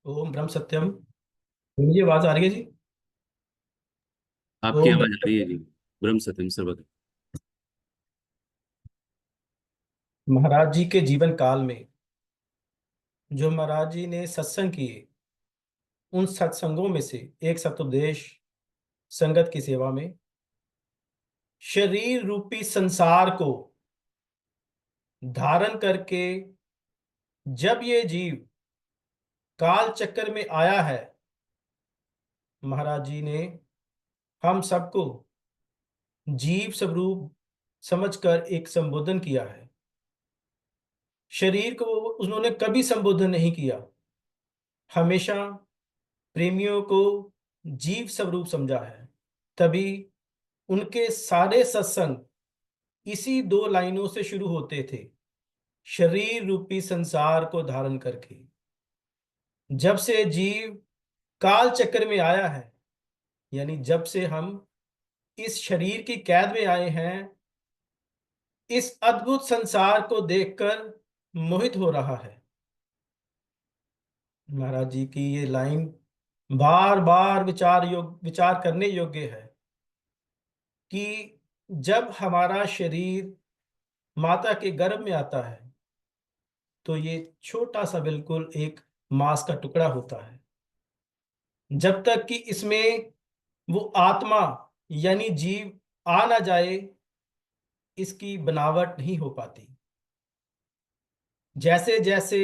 ओम ब्रह्म सत्यम। मुझे आवाज आ रही है जी। आपकी ओम आवाज आ ब्रह्म रही है सत्यम। जी। ब्रह्म सत्यम सर्वदा। महाराज जी के जीवन काल में जो महाराज जी ने सत्संग किए, उन सत्संगों में से एक सतुपदेश संगत की सेवा में शरीर रूपी संसार को धारण करके जब ये जीव काल चक्कर में आया है, महाराज जी ने हम सबको जीव स्वरूप समझकर एक संबोधन किया है। शरीर को उन्होंने कभी संबोधन नहीं किया, हमेशा प्रेमियों को जीव स्वरूप समझा है। तभी उनके सारे सत्संग इसी दो लाइनों से शुरू होते थे, शरीर रूपी संसार को धारण करके। जब से जीव काल चक्र में आया है, यानी जब से हम इस शरीर की कैद में आए हैं, इस अद्भुत संसार को देखकर मोहित हो रहा है। महाराज जी की ये लाइन बार बार विचार करने योग्य है कि जब हमारा शरीर माता के गर्भ में आता है, तो ये छोटा सा बिल्कुल एक मांस का टुकड़ा होता है। जब तक कि इसमें वो आत्मा यानी जीव आ ना जाए, इसकी बनावट नहीं हो पाती। जैसे जैसे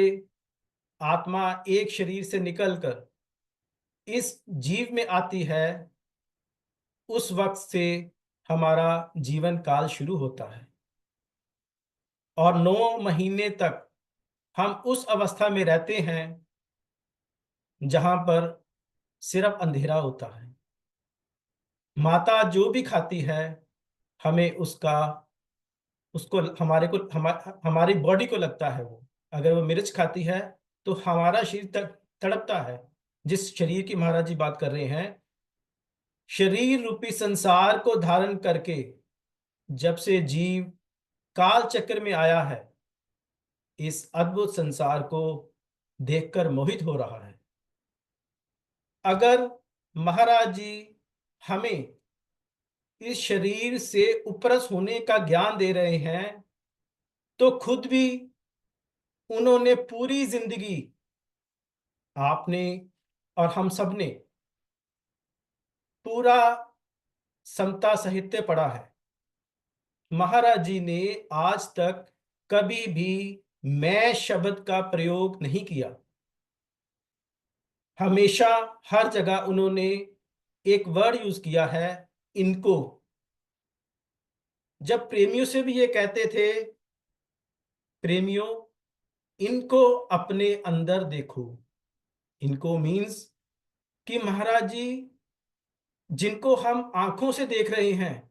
आत्मा एक शरीर से निकलकर इस जीव में आती है, उस वक्त से हमारा जीवन काल शुरू होता है और 9 महीने तक हम उस अवस्था में रहते हैं जहां पर सिर्फ अंधेरा होता है। माता जो भी खाती है, हमें उसका उसको हमारी बॉडी को लगता है। वो अगर वो मिर्च खाती है तो हमारा शरीर तक तड़पता है। जिस शरीर की महाराज जी बात कर रहे हैं, शरीर रूपी संसार को धारण करके जब से जीव काल चक्र में आया है, इस अद्भुत संसार को देखकर मोहित हो रहा है। अगर महाराज जी हमें इस शरीर से उपरस होने का ज्ञान दे रहे हैं, तो खुद भी उन्होंने पूरी जिंदगी, आपने और हम सब ने पूरा समता साहित्य पढ़ा है। महाराज जी ने आज तक कभी भी मैं शब्द का प्रयोग नहीं किया। हमेशा हर जगह उन्होंने एक वर्ड यूज किया है, इनको। जब प्रेमियों से भी ये कहते थे, प्रेमियों इनको अपने अंदर देखो। इनको मीन्स कि महाराज जी जिनको हम आंखों से देख रहे हैं,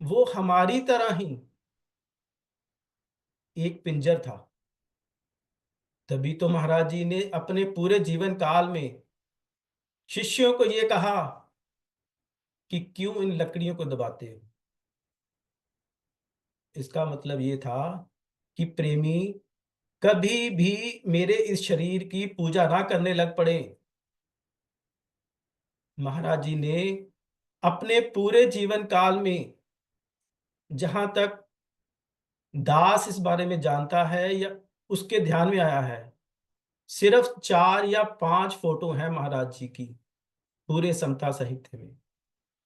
वो हमारी तरह ही एक पिंजर था। तभी तो महाराज जी ने अपने पूरे जीवन काल में शिष्यों को ये कहा कि क्यों इन लकड़ियों को दबाते हो। इसका मतलब ये था कि प्रेमी कभी भी मेरे इस शरीर की पूजा ना करने लग पड़े। महाराज जी ने अपने पूरे जीवन काल में, जहां तक दास इस बारे में जानता है या उसके ध्यान में आया है, सिर्फ 4 या 5 फोटो हैं महाराज जी की पूरे समता साहित्य में।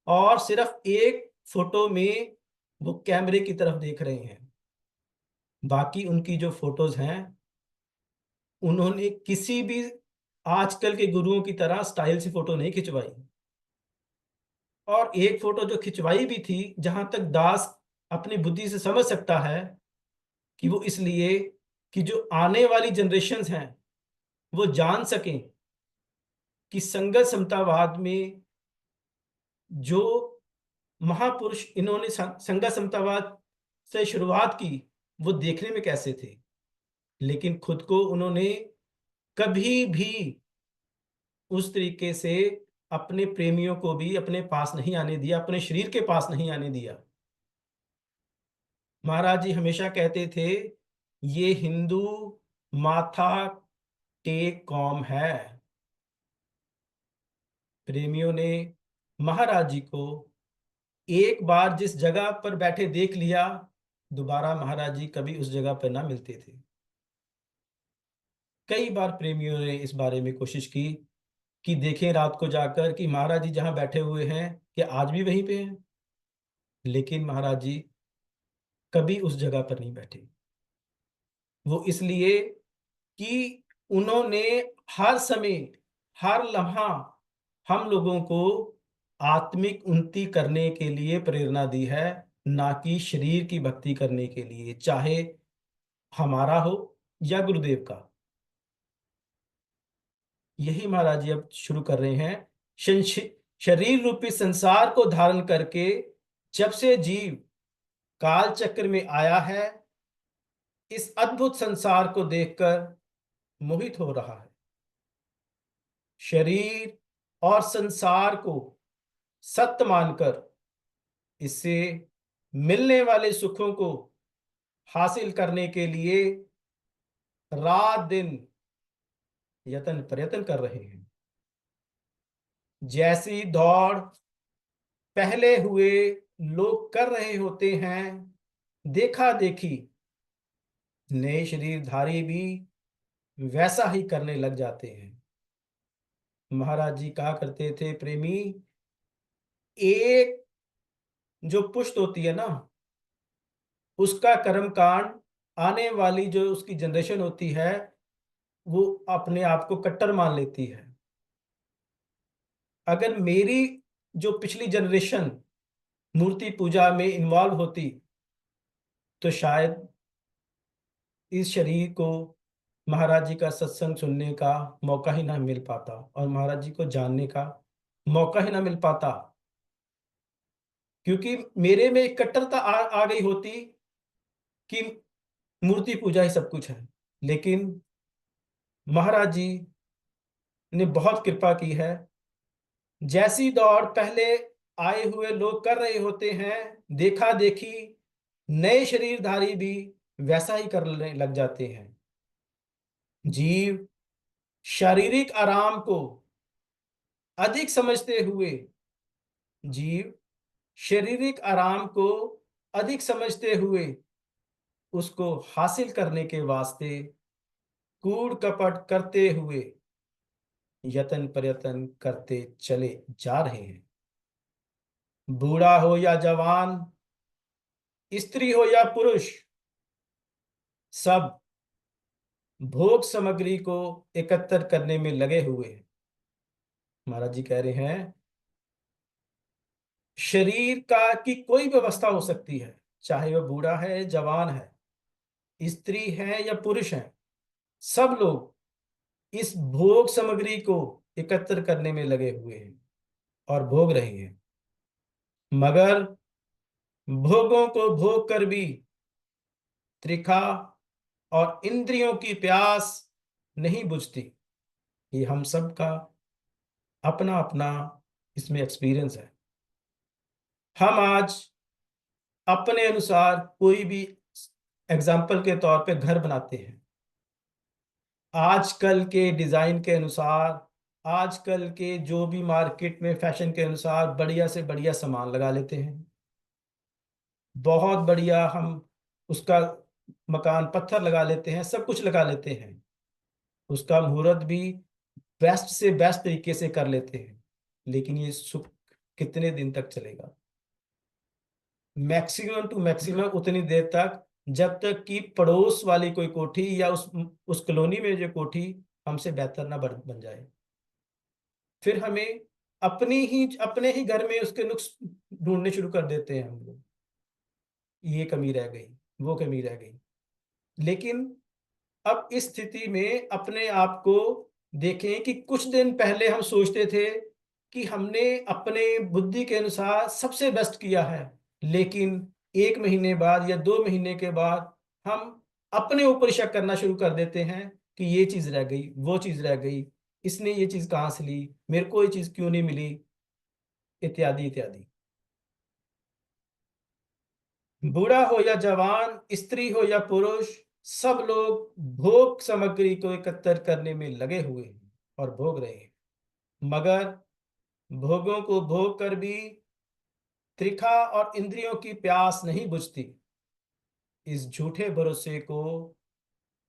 और सिर्फ एक फोटो में वो कैमरे की तरफ देख रहे हैं। बाकी उनकी जो फोटोज हैं, उन्होंने किसी भी आजकल के गुरुओं की तरह स्टाइल से फोटो नहीं खिंचवाई। और एक फोटो जो खिंचवाई भी थी, जहां तक दास अपनी बुद्धि से समझ सकता है, कि वो इसलिए कि जो आने वाली जनरेशन्स हैं वो जान सकें कि संगत समतावाद में जो महापुरुष इन्होंने संगत समतावाद से शुरुआत की, वो देखने में कैसे थे। लेकिन खुद को उन्होंने कभी भी उस तरीके से अपने प्रेमियों को भी अपने पास नहीं आने दिया, अपने शरीर के पास नहीं आने दिया। महाराज जी हमेशा कहते थे, ये हिंदू माथा टेक कॉम है। प्रेमियों ने महाराज जी को एक बार जिस जगह पर बैठे देख लिया, दोबारा महाराज जी कभी उस जगह पर ना मिलते थे। कई बार प्रेमियों ने इस बारे में कोशिश की कि देखें रात को जाकर कि महाराज जी जहां बैठे हुए हैं क्या आज भी वहीं पे हैं, लेकिन महाराज जी कभी उस जगह पर नहीं बैठे। वो इसलिए कि उन्होंने हर समय, हर लम्हा हम लोगों को आत्मिक उन्नति करने के लिए प्रेरणा दी है, ना कि शरीर की भक्ति करने के लिए, चाहे हमारा हो या गुरुदेव का। यही महाराज जी अब शुरू कर रहे हैं। शरीर रूपी संसार को धारण करके जब से जीव काल चक्र में आया है, इस अद्भुत संसार को देखकर मोहित हो रहा है। शरीर और संसार को सत्य मानकर इससे मिलने वाले सुखों को हासिल करने के लिए रात दिन यत्न प्रयत्न कर रहे हैं। जैसी दौड़ पहले हुए लोग कर रहे होते हैं, देखा देखी नए शरीरधारी भी वैसा ही करने लग जाते हैं। महाराज जी कहा करते थे, प्रेमी, एक जो पुष्ट होती है ना, उसका कर्म कांड आने वाली जो उसकी जनरेशन होती है वो अपने आप को कट्टर मान लेती है। अगर मेरी जो पिछली जनरेशन मूर्ति पूजा में इन्वॉल्व होती तो शायद इस शरीर को महाराज जी का सत्संग सुनने का मौका ही ना मिल पाता और महाराज जी को जानने का मौका ही ना मिल पाता, क्योंकि मेरे में एक कट्टरता आ गई होती कि मूर्ति पूजा ही सब कुछ है। लेकिन महाराज जी ने बहुत कृपा की है। जैसी दौड़ पहले आए हुए लोग कर रहे होते हैं, देखा देखी नए शरीरधारी भी वैसा ही करने लग जाते हैं। जीव शारीरिक आराम को अधिक समझते हुए जीव शारीरिक आराम को अधिक समझते हुए उसको हासिल करने के वास्ते कूड़ कपट करते हुए यत्न प्रयत्न करते चले जा रहे हैं। बूढ़ा हो या जवान, स्त्री हो या पुरुष, सब भोग सामग्री को एकत्र करने में लगे हुए हैं। महाराज जी कह रहे हैं, शरीर का की कोई व्यवस्था हो सकती है, चाहे वह बूढ़ा है जवान है, स्त्री है या पुरुष है, सब लोग इस भोग सामग्री को एकत्र करने में लगे हुए हैं और भोग रहे हैं। मगर भोगों को भोग कर भी त्रिखा और इंद्रियों की प्यास नहीं बुझती। ये हम सब का अपना अपना इसमें एक्सपीरियंस है। हम आज अपने अनुसार कोई भी एग्जाम्पल के तौर पे घर बनाते हैं, आजकल के डिजाइन के अनुसार, आजकल के जो भी मार्केट में फैशन के अनुसार बढ़िया से बढ़िया सामान लगा लेते हैं। बहुत बढ़िया हम उसका मकान पत्थर लगा लेते हैं, सब कुछ लगा लेते हैं, उसका मुहूर्त भी बेस्ट से बेस्ट तरीके से कर लेते हैं। लेकिन ये सुख कितने दिन तक चलेगा? मैक्सिमम टू मैक्सिमम उतनी देर तक जब तक कि पड़ोस वाली कोई कोठी या उस कॉलोनी में जो कोठी हमसे बेहतर ना बन जाए। फिर हमें अपने ही घर में उसके नुक्स ढूंढने शुरू कर देते हैं हम लोग। ये कमी रह गई, वो कमी रह गई। लेकिन अब इस स्थिति में अपने आप को देखें कि कुछ दिन पहले हम सोचते थे कि हमने अपने बुद्धि के अनुसार सबसे बेस्ट किया है, लेकिन एक महीने बाद या 2 महीने के बाद हम अपने ऊपर शक करना शुरू कर देते हैं कि ये चीज रह गई, वो चीज रह गई, इसने ये चीज कहाँ से ली, मेरे को ये चीज क्यों नहीं मिली, इत्यादि इत्यादि। बूढ़ा हो या जवान, स्त्री हो या पुरुष, सब लोग भोग सामग्री को एकत्र करने में लगे हुए हैं और भोग रहे हैं, मगर भोगों को भोग कर भी त्रिखा और इंद्रियों की प्यास नहीं बुझती। इस झूठे भरोसे को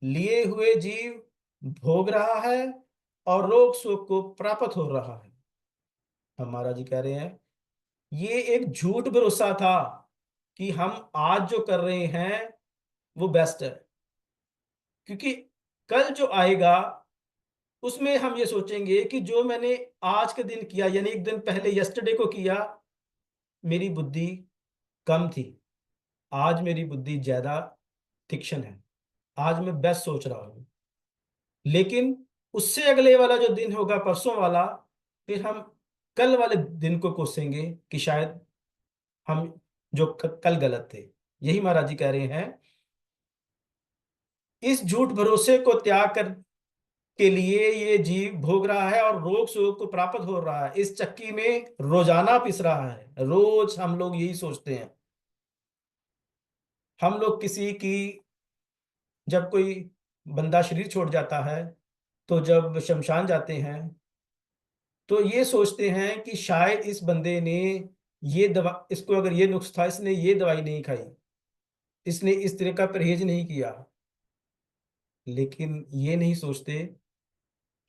लिए हुए जीव भोग रहा है और रोग शोक को प्राप्त हो रहा है। हम महाराज जी कह रहे हैं ये एक झूठ भरोसा था कि हम आज जो कर रहे हैं वो बेस्ट है, क्योंकि कल जो आएगा उसमें हम ये सोचेंगे कि जो मैंने आज के दिन किया, यानी एक दिन पहले यस्टरडे को किया, मेरी बुद्धि कम थी, आज मेरी बुद्धि ज्यादा तीक्ष्ण है, आज मैं बेस्ट सोच रहा हूं। लेकिन उससे अगले वाला जो दिन होगा, परसों वाला, फिर हम कल वाले दिन को कोसेंगे कि शायद हम जो कल गलत थे। यही महाराज जी कह रहे हैं, इस झूठ भरोसे को त्याग कर के लिए ये जीव भोग रहा है और रोग शोक को प्राप्त हो रहा है। इस चक्की में रोजाना पिस रहा है। रोज हम लोग यही सोचते हैं। हम लोग किसी की, जब कोई बंदा शरीर छोड़ जाता है तो जब शमशान जाते हैं तो ये सोचते हैं कि शायद इस बंदे ने ये दवा, इसको अगर ये नुक्स था, इसने ये दवाई नहीं खाई, इसने इस तरह का परहेज नहीं किया। लेकिन ये नहीं सोचते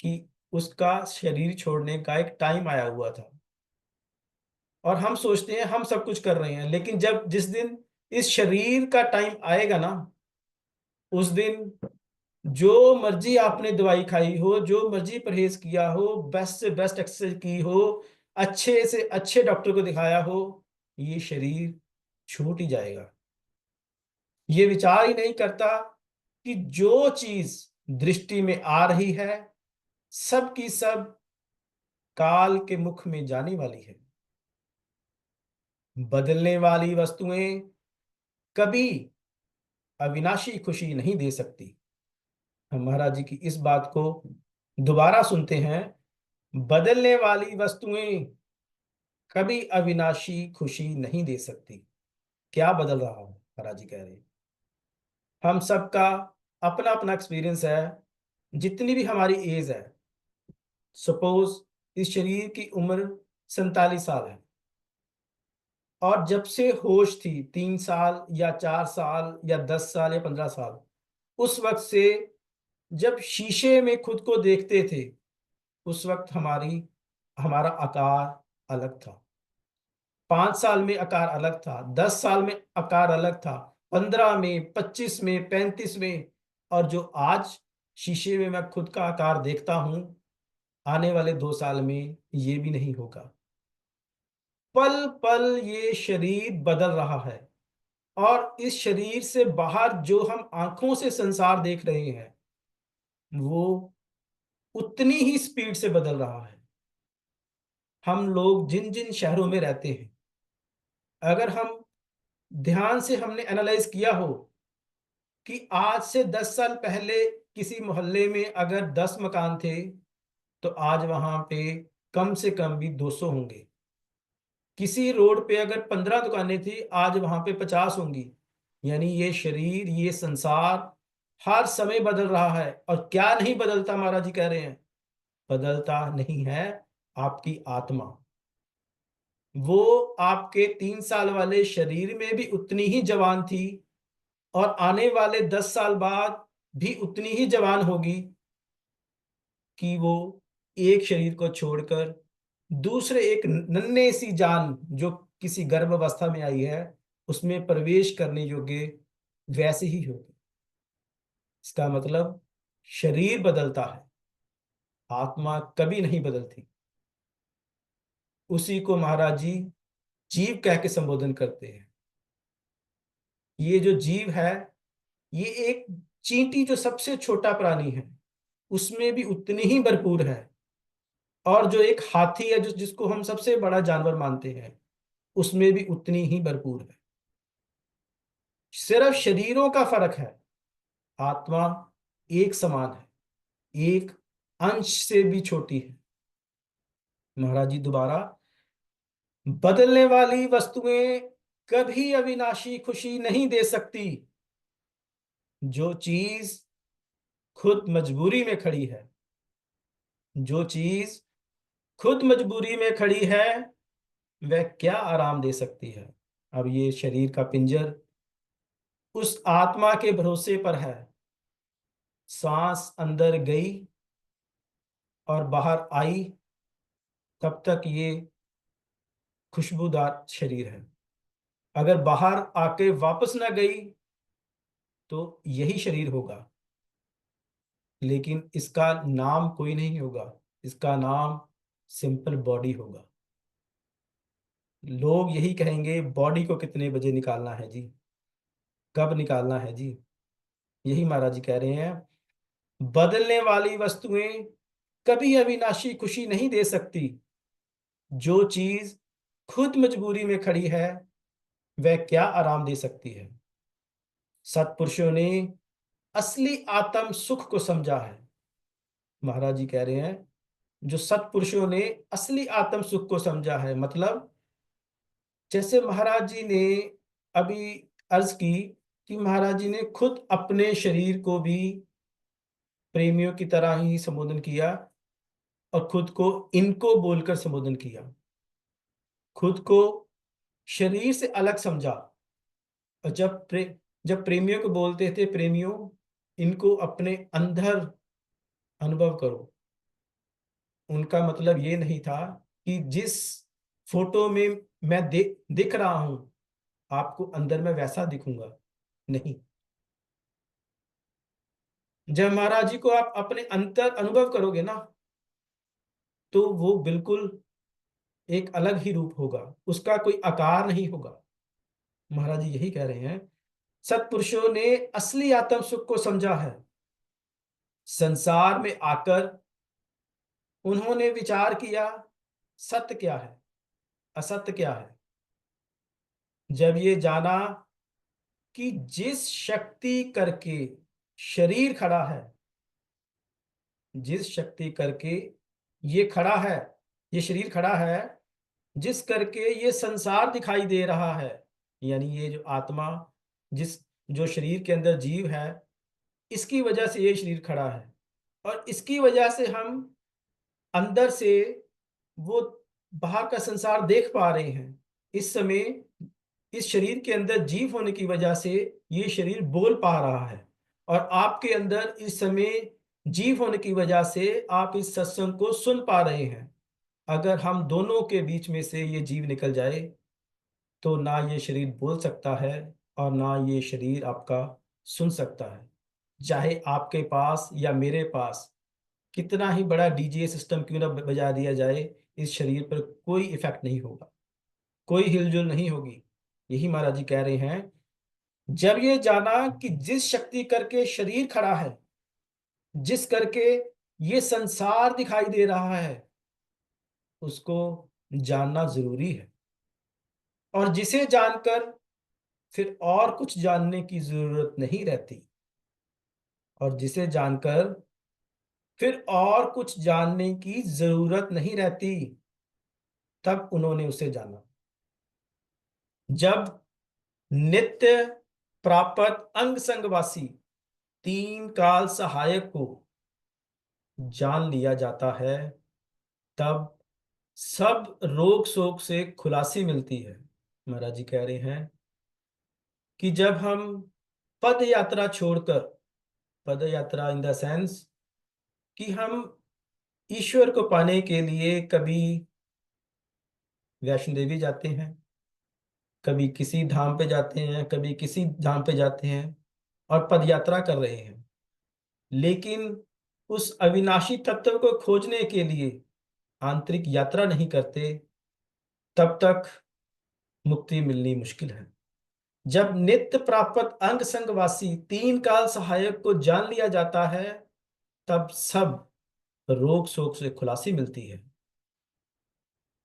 कि उसका शरीर छोड़ने का एक टाइम आया हुआ था। और हम सोचते हैं हम सब कुछ कर रहे हैं, लेकिन जब जिस दिन इस शरीर का टाइम आएगा ना, उस दिन जो मर्जी आपने दवाई खाई हो, जो मर्जी परहेज किया हो, बेस्ट से बेस्ट एक्सरसाइज की हो, अच्छे से अच्छे डॉक्टर को दिखाया हो, ये शरीर छूट ही जाएगा। ये विचार ही नहीं करता कि जो चीज दृष्टि में आ रही है सब की सब काल के मुख में जाने वाली है। बदलने वाली वस्तुएं कभी अविनाशी खुशी नहीं दे सकती। हम महाराज जी की इस बात को दोबारा सुनते हैं। बदलने वाली वस्तुएं कभी अविनाशी खुशी नहीं दे सकती। क्या बदल रहा है महाराज जी कह रहे हैं। हम सबका अपना अपना एक्सपीरियंस है। जितनी भी हमारी एज है, सपोज इस शरीर की उम्र 47 साल है, और जब से होश थी 3 साल या 4 साल या 10 साल या 15 साल, उस वक्त से जब शीशे में खुद को देखते थे, उस वक्त हमारा आकार अलग था। 5 साल में आकार अलग था, 10 साल में आकार अलग था, 15 में, 25 में, 35 में। और जो आज शीशे में मैं खुद का आकार देखता हूं, आने वाले 2 साल में ये भी नहीं होगा। पल पल ये शरीर बदल रहा है, और इस शरीर से बाहर जो हम आंखों से संसार देख रहे हैं वो उतनी ही स्पीड से बदल रहा है। हम लोग जिन जिन शहरों में रहते हैं, अगर हम ध्यान से हमने एनालाइज किया हो कि आज से 10 साल पहले किसी मोहल्ले में अगर 10 मकान थे, तो आज वहां पे कम से कम भी 200 होंगे। किसी रोड पे अगर 15 दुकानें थी, आज वहां पे 50 होंगी। यानी ये शरीर, ये संसार हर समय बदल रहा है। और क्या नहीं बदलता, महाराज जी कह रहे हैं, बदलता नहीं है आपकी आत्मा। वो आपके 3 साल वाले शरीर में भी उतनी ही जवान थी, और आने वाले 10 साल बाद भी उतनी ही जवान होगी, कि वो एक शरीर को छोड़कर दूसरे एक नन्हे सी जान जो किसी गर्भ अवस्था में आई है उसमें प्रवेश करने योग्य वैसे ही होगी। इसका मतलब शरीर बदलता है, आत्मा कभी नहीं बदलती। उसी को महाराज जी जीव कह के संबोधन करते हैं। ये जो जीव है, ये एक चींटी जो सबसे छोटा प्राणी है उसमें भी उतनी ही भरपूर है, और जो एक हाथी है जो जिसको हम सबसे बड़ा जानवर मानते हैं उसमें भी उतनी ही भरपूर है। सिर्फ शरीरों का फर्क है, आत्मा एक समान है, एक अंश से भी छोटी है। महाराज जी दोबारा, बदलने वाली वस्तुएं कभी अविनाशी खुशी नहीं दे सकती। जो चीज खुद मजबूरी में खड़ी है, जो चीज खुद मजबूरी में खड़ी है, वह क्या आराम दे सकती है। अब ये शरीर का पिंजर उस आत्मा के भरोसे पर है। सांस अंदर गई और बाहर आई, तब तक ये खुशबूदार शरीर है। अगर बाहर आके वापस ना गई तो यही शरीर होगा, लेकिन इसका नाम कोई नहीं होगा, इसका नाम सिंपल बॉडी होगा। लोग यही कहेंगे, बॉडी को कितने बजे निकालना है जी, कब निकालना है जी। यही महाराज जी कह रहे हैं, बदलने वाली वस्तुएं कभी अविनाशी खुशी नहीं दे सकती। जो चीज खुद मजबूरी में खड़ी है, वह क्या आराम दे सकती है। सत्पुरुषों ने असली आत्म सुख को समझा है। महाराज जी कह रहे हैं, जो सत्पुरुषों ने असली आत्म सुख को समझा है, मतलब जैसे महाराज जी ने अभी अर्ज की कि महाराज जी ने खुद अपने शरीर को भी प्रेमियों की तरह ही संबोधन किया और खुद को इनको बोलकर संबोधन किया, खुद को शरीर से अलग समझा। और जब प्रेमियों को बोलते थे, प्रेमियों इनको अपने अंदर अनुभव करो, उनका मतलब ये नहीं था कि जिस फोटो में मैं दिख रहा हूं, आपको अंदर में वैसा दिखूंगा, नहीं। जब महाराज जी को आप अपने अंतर अनुभव करोगे ना, तो वो बिल्कुल एक अलग ही रूप होगा, उसका कोई आकार नहीं होगा। महाराज जी यही कह रहे हैं, सत्पुरुषों ने असली आत्म सुख को समझा है। संसार में आकर उन्होंने विचार किया, सत्य क्या है, असत्य क्या है। जब ये जाना कि जिस शक्ति करके शरीर खड़ा है, जिस शक्ति करके ये खड़ा है, ये शरीर खड़ा है, जिस करके ये संसार दिखाई दे रहा है, यानी ये जो आत्मा, जिस जो शरीर के अंदर जीव है, इसकी वजह से ये शरीर खड़ा है। और इसकी वजह से हम अंदर से वो बाहर का संसार देख पा रहे हैं। इस समय इस शरीर के अंदर जीव होने की वजह से ये शरीर बोल पा रहा है, और आपके अंदर इस समय जीव होने की वजह से आप इस सत्संग को सुन पा रहे हैं। अगर हम दोनों के बीच में से ये जीव निकल जाए, तो ना ये शरीर बोल सकता है और ना ये शरीर आपका सुन सकता है। चाहे आपके पास या मेरे पास कितना ही बड़ा डीजे सिस्टम क्यों ना बजा दिया जाए, इस शरीर पर कोई इफेक्ट नहीं होगा, कोई हिलजुल नहीं होगी। यही महाराज जी कह रहे हैं, जब ये जाना कि जिस शक्ति करके शरीर खड़ा है, जिस करके ये संसार दिखाई दे रहा है, उसको जानना जरूरी है। और जिसे जानकर फिर और कुछ जानने की जरूरत नहीं रहती, और जिसे जानकर फिर और कुछ जानने की जरूरत नहीं रहती, तब उन्होंने उसे जाना। जब नित्य प्राप्त अंग संगवासी तीन काल सहायक को जान लिया जाता है, तब सब रोग शोक से खुलासी मिलती है। महाराज जी कह रहे हैं कि जब हम पद यात्रा छोड़कर, पद यात्रा इन द सेंस कि हम ईश्वर को पाने के लिए कभी वैष्णो देवी जाते हैं, कभी किसी धाम पे जाते हैं, कभी किसी धाम पे जाते हैं और पद यात्रा कर रहे हैं, लेकिन उस अविनाशी तत्व को खोजने के लिए आंतरिक यात्रा नहीं करते, तब तक मुक्ति मिलनी मुश्किल है। जब नित्य प्राप्त अंग संगवासी तीन काल सहायक को जान लिया जाता है, तब सब रोग शोक से खुलासी मिलती है।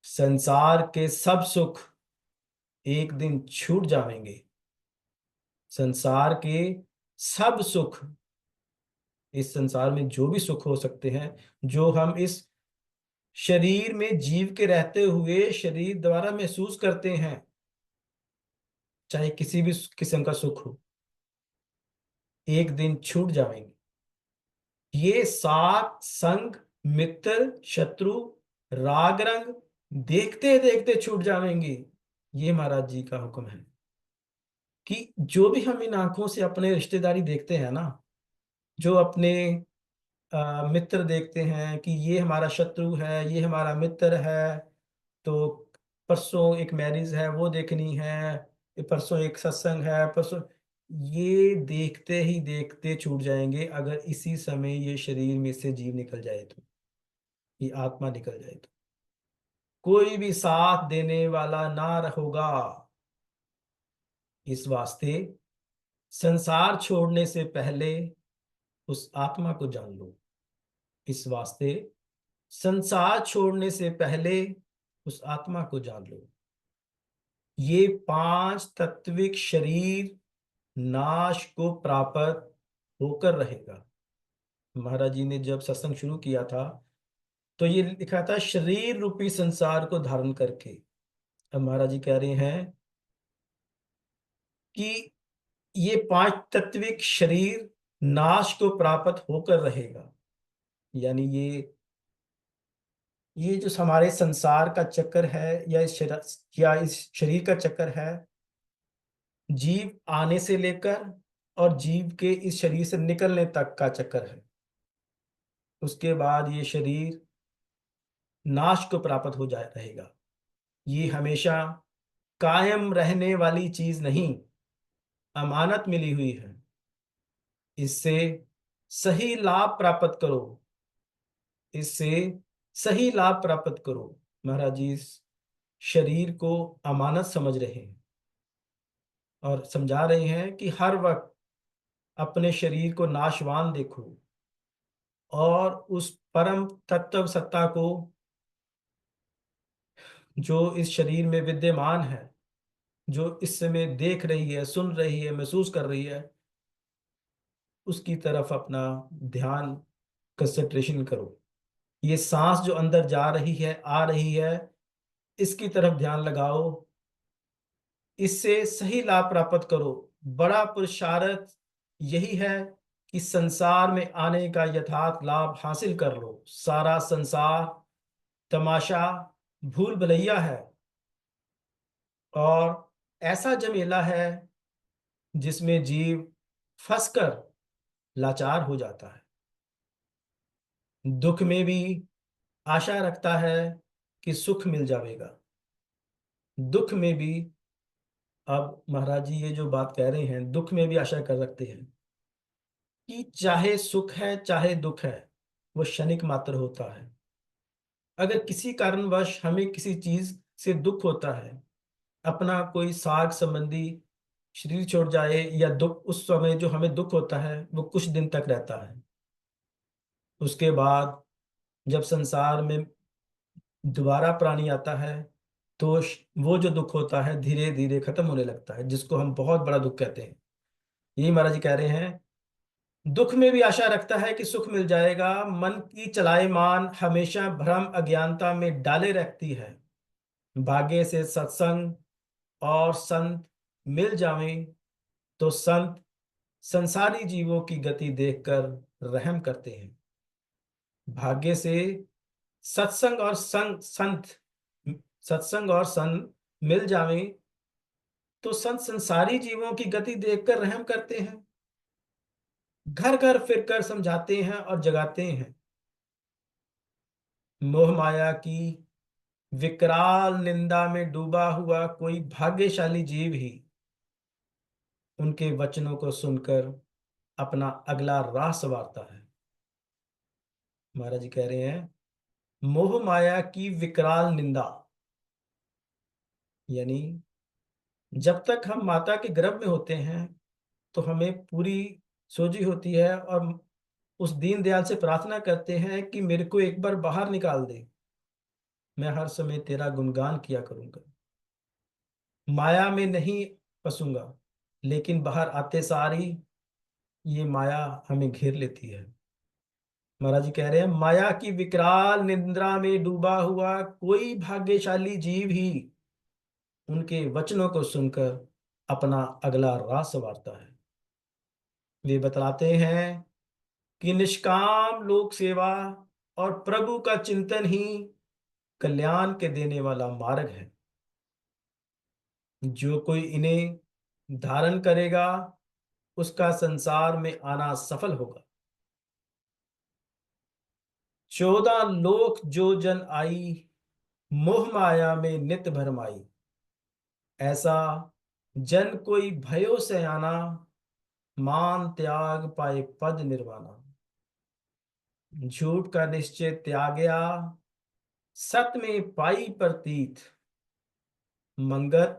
संसार के सब सुख एक दिन छूट जाएंगे। संसार के सब सुख, इस संसार में जो भी सुख हो सकते हैं, जो हम इस शरीर में जीव के रहते हुए शरीर द्वारा महसूस करते हैं, चाहे किसी भी किस्म का सुख हो, एक दिन छूट जाएंगे। ये सात संग, मित्र, शत्रु, राग रंग देखते देखते छूट जाएंगे। ये महाराज जी का हुक्म है कि जो भी हम इन आंखों से अपने रिश्तेदारी देखते हैं ना, जो अपने मित्र देखते हैं कि ये हमारा शत्रु है, ये हमारा मित्र है, तो परसों एक मैरिज है वो देखनी है, परसों एक सत्संग है, परसों, ये देखते ही देखते छूट जाएंगे अगर इसी समय ये शरीर में से जीव निकल जाए तो, ये आत्मा निकल जाए तो कोई भी साथ देने वाला ना होगा। इस वास्ते संसार छोड़ने से पहले उस आत्मा को जान लो। इस वास्ते संसार छोड़ने से पहले उस आत्मा को जान लो। ये पांच तत्विक शरीर नाश को प्राप्त होकर रहेगा। महाराज जी ने जब सत्संग शुरू किया था तो ये लिखा था शरीर रूपी संसार को धारण करके। अब महाराज जी कह रहे हैं कि ये पांच तत्विक शरीर नाश को प्राप्त होकर रहेगा। यानी ये जो हमारे संसार का चक्कर है या इस शरीर का चक्कर है, जीव आने से लेकर और जीव के इस शरीर से निकलने तक का चक्कर है। उसके बाद ये शरीर नाश को प्राप्त हो जाए रहेगा। ये हमेशा कायम रहने वाली चीज नहीं, अमानत मिली हुई है। इससे सही लाभ प्राप्त करो, इससे सही लाभ प्राप्त करो। महाराज जी इस शरीर को अमानत समझ रहे हैं और समझा रहे हैं कि हर वक्त अपने शरीर को नाशवान देखो और उस परम तत्व सत्ता को जो इस शरीर में विद्यमान है, जो इस समय देख रही है, सुन रही है, महसूस कर रही है, उसकी तरफ अपना ध्यान कंसंट्रेशन करो। ये सांस जो अंदर जा रही है, आ रही है, इसकी तरफ ध्यान लगाओ, इससे सही लाभ प्राप्त करो। बड़ा पुरुषार्थ यही है कि संसार में आने का यथार्थ लाभ हासिल कर लो। सारा संसार तमाशा भूल भुलैया है और ऐसा झमेला है जिसमें जीव फंसकर लाचार हो जाता है। दुख में भी आशा रखता है कि सुख मिल जाएगा, दुख में भी। अब महाराज जी ये जो बात कह रहे हैं, दुख में भी आशा कर रखते हैं कि चाहे सुख है चाहे दुख है, वो क्षणिक मात्र होता है। अगर किसी कारणवश हमें किसी चीज से दुख होता है, अपना कोई साग संबंधी शरीर छोड़ जाए या दुख, उस समय जो हमें दुख होता है वो कुछ दिन तक रहता है। उसके बाद जब संसार में दोबारा प्राणी आता है तो वो जो दुख होता है धीरे धीरे खत्म होने लगता है, जिसको हम बहुत बड़ा दुख कहते हैं। यही महाराज जी कह रहे हैं, दुख में भी आशा रखता है कि सुख मिल जाएगा। मन की चलाएमान हमेशा भ्रम अज्ञानता में डाले रखती है। भाग्य से सत्संग और संत मिल जावें तो संत संसारी जीवों की गति देखकर रहम करते हैं। भाग्य से सत्संग और सत्संग और संत मिल जावें तो संत संसारी जीवों की गति देखकर रहम करते हैं। घर घर फिरकर समझाते हैं और जगाते हैं। मोह माया की विकराल निंदा में डूबा हुआ कोई भाग्यशाली जीव ही उनके वचनों को सुनकर अपना अगला राह संवारता है। महाराज जी कह रहे हैं, मोह माया की विकराल निंदा, यानी जब तक हम माता के गर्भ में होते हैं तो हमें पूरी सोजी होती है और उस दीन दयाल से प्रार्थना करते हैं कि मेरे को एक बार बाहर निकाल दे, मैं हर समय तेरा गुणगान किया करूंगा, माया में नहीं फंसूंगा। लेकिन बाहर आते सारी ये माया हमें घेर लेती है। महाराज जी कह रहे हैं, माया की विकराल निद्रा में डूबा हुआ कोई भाग्यशाली जीव ही उनके वचनों को सुनकर अपना अगला राह संवारता है। वे बतलाते हैं कि निष्काम लोक सेवा और प्रभु का चिंतन ही कल्याण के देने वाला मार्ग है। जो कोई इन्हें धारण करेगा उसका संसार में आना सफल होगा। 14 लोक जो जन आई, मोह माया में नित भरमाई। ऐसा जन कोई भयो से आना, मान त्याग पाए पद निर्वाणा। झूठ का निश्चय त्यागया, सत में पाई प्रतीत। मंगत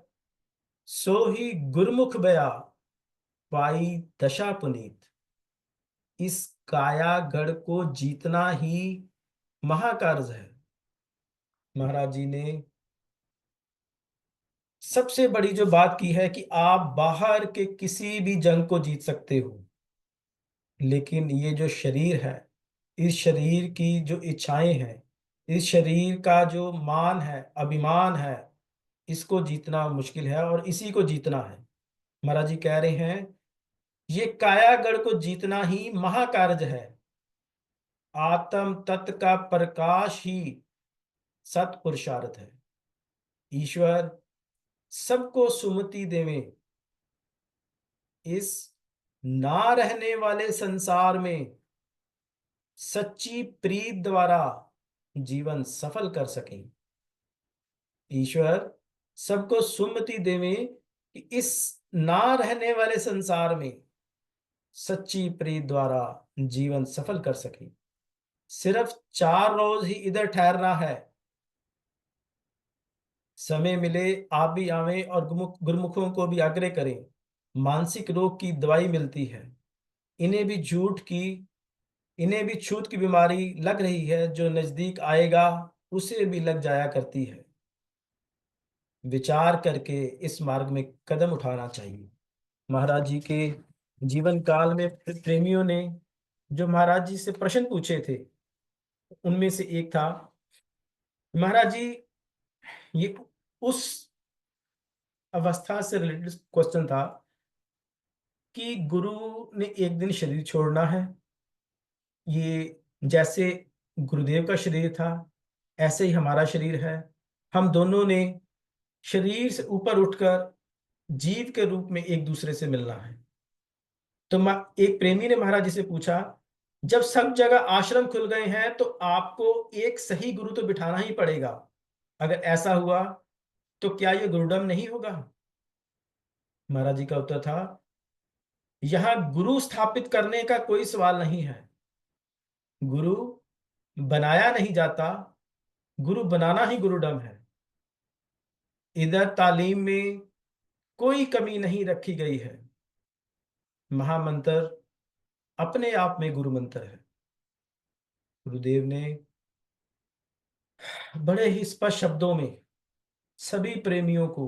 सो ही गुरमुख बया, पाई दशा पुनीत। इस कायागढ़ को जीतना ही महाकार्ज है। महाराज जी ने सबसे बड़ी जो बात की है कि आप बाहर के किसी भी जंग को जीत सकते हो, लेकिन ये जो शरीर है, इस शरीर की जो इच्छाएं हैं, इस शरीर का जो मान है, अभिमान है, इसको जीतना मुश्किल है और इसी को जीतना है। महाराज जी कह रहे हैं ये कायागढ़ को जीतना ही महाकार्ज है। आत्म तत्व का प्रकाश ही सत्पुरुषार्थ है। ईश्वर सबको सुमति देवे, इस ना रहने वाले संसार में सच्ची प्रीत द्वारा जीवन सफल कर सकें। ईश्वर सबको सुमति देवे कि इस ना रहने वाले संसार में सच्ची प्रीत द्वारा जीवन सफल कर सके। सिर्फ 4 रोज ही इधर ठहरना है। समय मिले आप भी आवें और गुरुमुखों को भी आग्रह करें। मानसिक रोग की दवाई मिलती है। इन्हें भी इन्हें भी छूत की बीमारी लग रही है, जो नजदीक आएगा उसे भी लग जाया करती है। विचार करके इस मार्ग में कदम उठाना चाहिए। महाराज जी के जीवन काल में प्रेमियों ने जो महाराज जी से प्रश्न पूछे थे, उनमें से एक था, महाराज जी ये उस अवस्था से रिलेटेड क्वेश्चन था कि गुरु ने एक दिन शरीर छोड़ना है। ये जैसे गुरुदेव का शरीर था ऐसे ही हमारा शरीर है। हम दोनों ने शरीर से ऊपर उठकर जीव के रूप में एक दूसरे से मिलना है। तो एक प्रेमी ने महाराज जी से पूछा, जब सब जगह आश्रम खुल गए हैं तो आपको एक सही गुरु तो बिठाना ही पड़ेगा। अगर ऐसा हुआ तो क्या यह गुरुडम नहीं होगा? महाराज जी का उत्तर था, यहां गुरु स्थापित करने का कोई सवाल नहीं है। गुरु बनाया नहीं जाता, गुरु बनाना ही गुरुडम है। इधर तालीम में कोई कमी नहीं रखी गई है। महामंत्र अपने आप में गुरु मंत्र है। गुरुदेव ने बड़े ही स्पष्ट शब्दों में सभी प्रेमियों को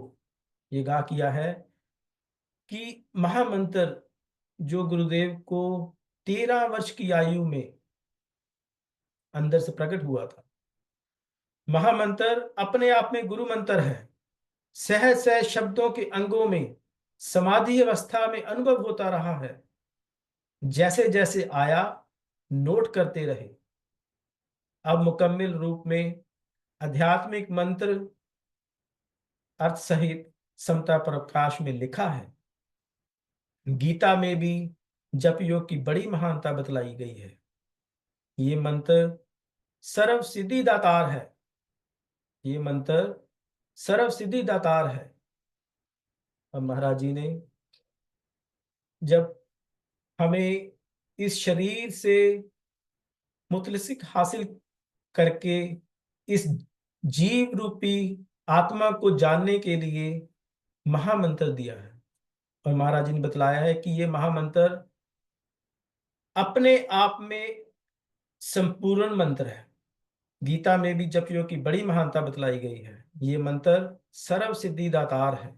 ये गा किया है कि महामंत्र जो गुरुदेव को 13 वर्ष की आयु में अंदर से प्रकट हुआ था, महामंत्र अपने आप में गुरु मंत्र है। सहज सहज शब्दों के अंगों में समाधि अवस्था में अनुभव होता रहा है। जैसे जैसे आया नोट करते रहे। अब मुकम्मिल रूप में आध्यात्मिक मंत्र अर्थ सहित समता प्रकाश में लिखा है। गीता में भी जप योग की बड़ी महानता बतलाई गई है। ये मंत्र सर्व सिद्धि दातार है। ये मंत्र सर्व सिद्धि दातार है। अब महाराज जी ने जब हमें इस शरीर से मुतलसिक हासिल करके इस जीव रूपी आत्मा को जानने के लिए महामंत्र दिया है, और महाराज जी ने बतलाया है कि ये महामंत्र अपने आप में संपूर्ण मंत्र है। गीता में भी जप योग की बड़ी महानता बतलाई गई है। ये मंत्र सर्व सिद्धि दातार है।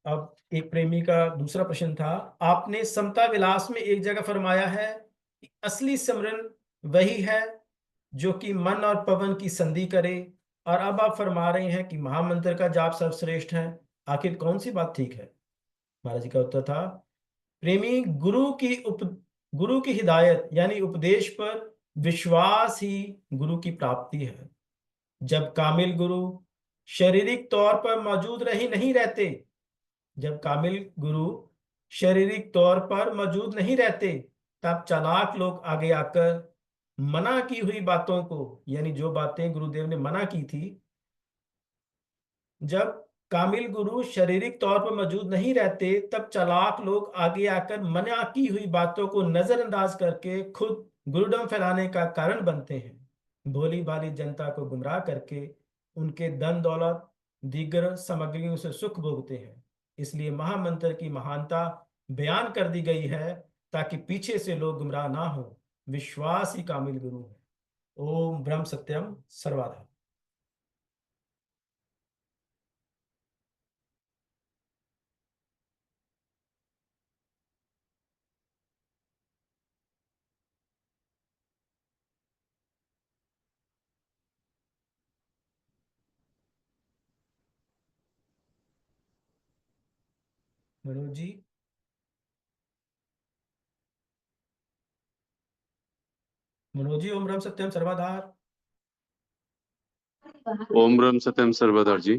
अब एक प्रेमी का दूसरा प्रश्न था, आपने समता विलास में एक जगह फरमाया है कि असली सिमरन वही है जो कि मन और पवन की संधि करे, और अब आप फरमा रहे हैं कि महामंत्र का जाप सर्वश्रेष्ठ है। आखिर कौन सी बात ठीक है? महाराज जी का उत्तर था, प्रेमी गुरु की हिदायत यानी उपदेश पर विश्वास ही गुरु की प्राप्ति है। जब कामिल गुरु शारीरिक तौर पर मौजूद रही नहीं रहते, जब कामिल गुरु शारीरिक तौर पर मौजूद नहीं रहते, तब चालाक लोग आगे आकर मना की हुई बातों को, यानी जो बातें गुरुदेव ने मना की थी, जब कामिल गुरु शारीरिक तौर पर मौजूद नहीं रहते, तब चालाक लोग आगे आकर मना की हुई बातों को नजरअंदाज करके खुद गुरुडम फैलाने का कारण बनते हैं। भोली भाली जनता को गुमराह करके उनके धन दौलत दीगर सामग्रियों से सुख भोगते हैं। इसलिए महामंत्र की महानता बयान कर दी गई है, ताकि पीछे से लोग गुमराह ना हो। विश्वास ही कामिल गुरु है। ओम ब्रह्म सत्यम सर्वदा। मनोज जी। मनोज जी, ओम ब्रह्म सत्यम सर्वदा। ओम ब्रह्म सत्यम सर्वदा जी।